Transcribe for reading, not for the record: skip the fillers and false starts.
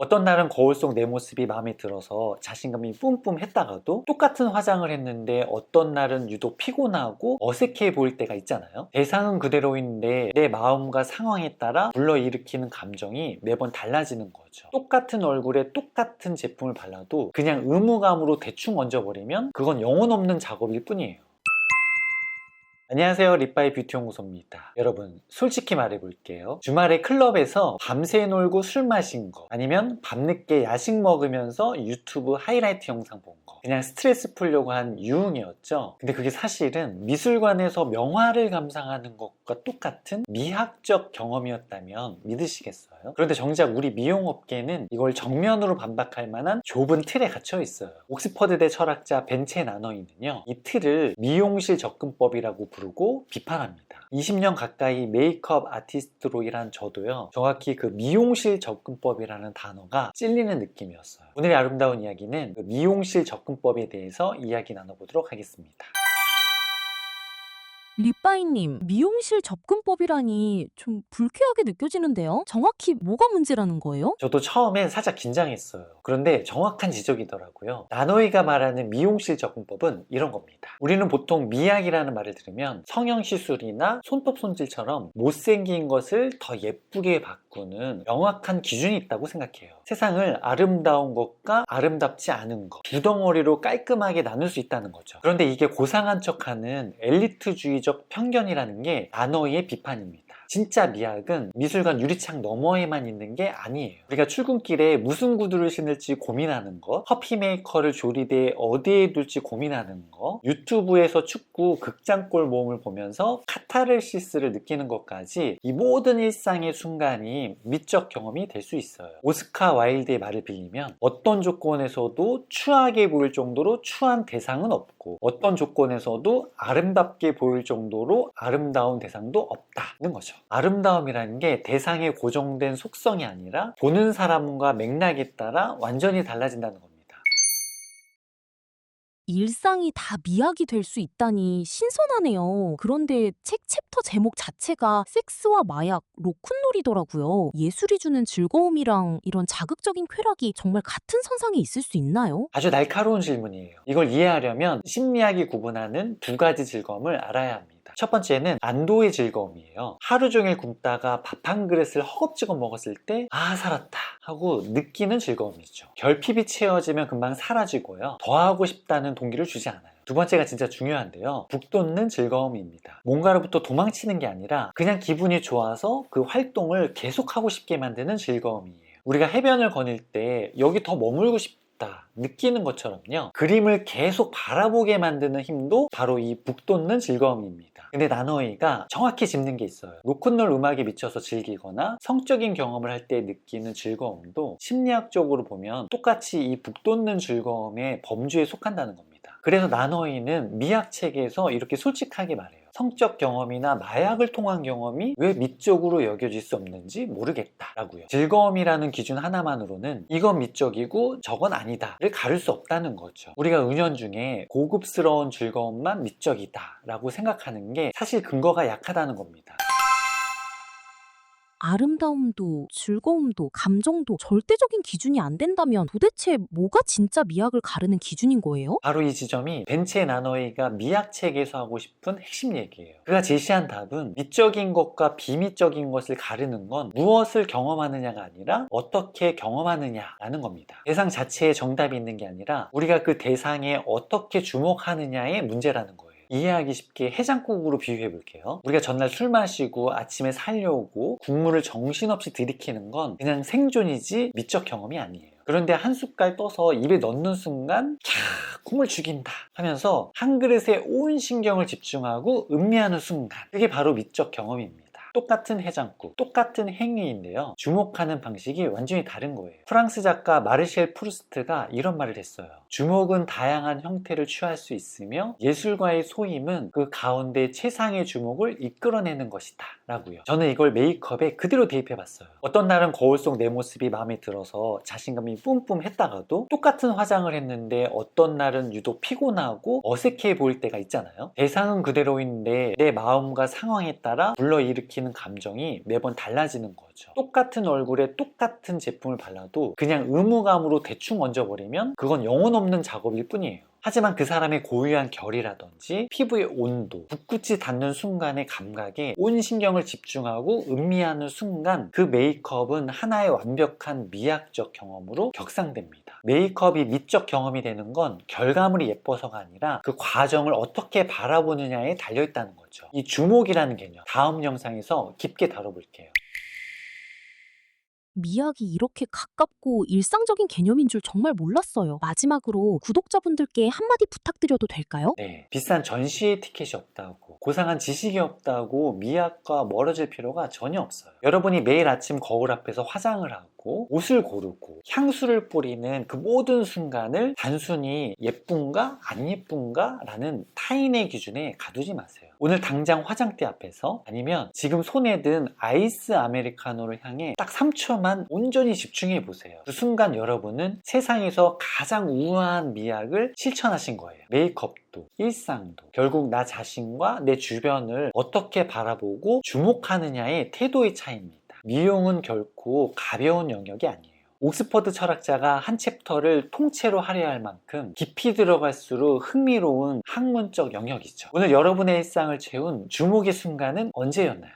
어떤 날은 거울 속 내 모습이 마음에 들어서 자신감이 뿜뿜했다가도 똑같은 화장을 했는데 어떤 날은 유독 피곤하고 어색해 보일 때가 있잖아요. 대상은 그대로인데 내 마음과 상황에 따라 불러일으키는 감정이 매번 달라지는 거죠. 똑같은 얼굴에 똑같은 제품을 발라도 그냥 의무감으로 대충 얹어버리면 그건 영혼 없는 작업일 뿐이에요. 안녕하세요, 립바이 뷰티 연구소입니다. 여러분, 솔직히 말해볼게요. 주말에 클럽에서 밤새 놀고 술 마신 거, 아니면 밤늦게 야식 먹으면서 유튜브 하이라이트 영상 본 거, 그냥 스트레스 풀려고 한 유흥이었죠. 근데 그게 사실은 미술관에서 명화를 감상하는 것과 똑같은 미학적 경험이었다면 믿으시겠어요? 그런데 정작 우리 미용업계는 이걸 정면으로 반박할 만한 좁은 틀에 갇혀 있어요. 옥스퍼드대 철학자 벤체 나너이는요, 이 틀을 미용실 접근법이라고 부르고 비판합니다. 20년 가까이 메이크업 아티스트로 일한 저도요, 정확히 그 미용실 접근법이라는 단어가 찔리는 느낌이었어요. 오늘의 아름다운 이야기는 그 미용실 접근법에 대해서 이야기 나눠보도록 하겠습니다. 립바이님, 미용실 접근법이라니 좀 불쾌하게 느껴지는데요? 정확히 뭐가 문제라는 거예요? 저도 처음엔 살짝 긴장했어요. 그런데 정확한 지적이더라고요. 나노이가 말하는 미용실 접근법은 이런 겁니다. 우리는 보통 미약이라는 말을 들으면 성형시술이나 손톱 손질처럼 못생긴 것을 더 예쁘게 바꾸는 명확한 기준이 있다고 생각해요. 세상을 아름다운 것과 아름답지 않은 것, 두 덩어리로 깔끔하게 나눌 수 있다는 거죠. 그런데 이게 고상한 척하는 엘리트주의적 편견이라는 게 나노이의 비판입니다. 진짜 미학은 미술관 유리창 너머에만 있는 게 아니에요. 우리가 출근길에 무슨 구두를 신을지 고민하는 거, 커피 메이커를 조리대에 어디에 둘지 고민하는 거, 유튜브에서 축구 극장골 모험을 보면서 카타르시스를 느끼는 것까지 이 모든 일상의 순간이 미적 경험이 될 수 있어요. 오스카 와일드의 말을 빌리면 어떤 조건에서도 추하게 보일 정도로 추한 대상은 없고 어떤 조건에서도 아름답게 보일 정도로 아름다운 대상도 없다는 거죠. 아름다움이라는 게 대상에 고정된 속성이 아니라 보는 사람과 맥락에 따라 완전히 달라진다는 겁니다. 일상이 다 미학이 될 수 있다니 신선하네요. 그런데 책 챕터 제목 자체가 섹스와 마약, 로큰롤이더라고요. 예술이 주는 즐거움이랑 이런 자극적인 쾌락이 정말 같은 선상에 있을 수 있나요? 아주 날카로운 질문이에요. 이걸 이해하려면 심리학이 구분하는 두 가지 즐거움을 알아야 합니다. 첫 번째는 안도의 즐거움이에요. 하루 종일 굶다가 밥 한 그릇을 허겁지겁 먹었을 때 아, 살았다 하고 느끼는 즐거움이죠. 결핍이 채워지면 금방 사라지고요, 더 하고 싶다는 동기를 주지 않아요. 두 번째가 진짜 중요한데요, 북돋는 즐거움입니다. 뭔가로부터 도망치는 게 아니라 그냥 기분이 좋아서 그 활동을 계속하고 싶게 만드는 즐거움이에요. 우리가 해변을 거닐 때 여기 더 머물고 싶다 느끼는 것처럼요, 그림을 계속 바라보게 만드는 힘도 바로 이 북돋는 즐거움입니다. 근데 나노이가 정확히 짚는 게 있어요. 로큰롤 음악에 미쳐서 즐기거나 성적인 경험을 할 때 느끼는 즐거움도 심리학적으로 보면 똑같이 이 북돋는 즐거움의 범주에 속한다는 겁니다. 그래서 나노이는 미학 책에서 이렇게 솔직하게 말해요. 성적 경험이나 마약을 통한 경험이 왜 미적으로 여겨질 수 없는지 모르겠다라고요. 즐거움이라는 기준 하나만으로는 이건 미적이고 저건 아니다를 가릴 수 없다는 거죠. 우리가 은연중에 고급스러운 즐거움만 미적이다라고 생각하는 게 사실 근거가 약하다는 겁니다. 아름다움도 즐거움도 감정도 절대적인 기준이 안 된다면 도대체 뭐가 진짜 미학을 가르는 기준인 거예요? 바로 이 지점이 벤체 나노이가 미학책에서 하고 싶은 핵심 얘기예요. 그가 제시한 답은 미적인 것과 비미적인 것을 가르는 건 무엇을 경험하느냐가 아니라 어떻게 경험하느냐라는 겁니다. 대상 자체에 정답이 있는 게 아니라 우리가 그 대상에 어떻게 주목하느냐의 문제라는 거예요. 이해하기 쉽게 해장국으로 비유해 볼게요. 우리가 전날 술 마시고 아침에 살려오고 국물을 정신없이 들이키는 건 그냥 생존이지 미적 경험이 아니에요. 그런데 한 숟갈 떠서 입에 넣는 순간 캬, 국물 죽인다 하면서 한 그릇에 온 신경을 집중하고 음미하는 순간, 그게 바로 미적 경험입니다. 똑같은 해장국, 똑같은 행위인데요, 주목하는 방식이 완전히 다른 거예요. 프랑스 작가 마르셀 프루스트가 이런 말을 했어요. 주목은 다양한 형태를 취할 수 있으며 예술가의 소임은 그 가운데 최상의 주목을 이끌어내는 것이다 라고요. 저는 이걸 메이크업에 그대로 대입해 봤어요. 어떤 날은 거울 속 내 모습이 마음에 들어서 자신감이 뿜뿜했다가도 똑같은 화장을 했는데 어떤 날은 유독 피곤하고 어색해 보일 때가 있잖아요. 대상은 그대로인데 내 마음과 상황에 따라 불러일으키는 느끼는 감정이 매번 달라지는 거죠. 똑같은 얼굴에 똑같은 제품을 발라도 그냥 의무감으로 대충 얹어버리면 그건 영혼 없는 작업일 뿐이에요. 하지만 그 사람의 고유한 결이라든지 피부의 온도, 붓끝이 닿는 순간의 감각에 온 신경을 집중하고 음미하는 순간 그 메이크업은 하나의 완벽한 미학적 경험으로 격상됩니다. 메이크업이 미적 경험이 되는 건 결과물이 예뻐서가 아니라 그 과정을 어떻게 바라보느냐에 달려있다는 거죠. 이 주목이라는 개념, 다음 영상에서 깊게 다뤄볼게요. 미학이 이렇게 가깝고 일상적인 개념인 줄 정말 몰랐어요. 마지막으로 구독자분들께 한마디 부탁드려도 될까요? 네, 비싼 전시회 티켓이 없다고, 고상한 지식이 없다고 미학과 멀어질 필요가 전혀 없어요. 여러분이 매일 아침 거울 앞에서 화장을 하고 옷을 고르고 향수를 뿌리는 그 모든 순간을 단순히 예쁜가 안 예쁜가 라는 타인의 기준에 가두지 마세요. 오늘 당장 화장대 앞에서 아니면 지금 손에 든 아이스 아메리카노를 향해 딱 3초만 온전히 집중해 보세요. 그 순간 여러분은 세상에서 가장 우아한 미학을 실천하신 거예요. 메이크업도 일상도 결국 나 자신과 내 주변을 어떻게 바라보고 주목하느냐의 태도의 차이입니다. 미용은 결코 가벼운 영역이 아니에요. 옥스퍼드 철학자가 한 챕터를 통째로 하려 할 만큼 깊이 들어갈수록 흥미로운 학문적 영역이죠. 오늘 여러분의 일상을 채운 주목의 순간은 언제였나요?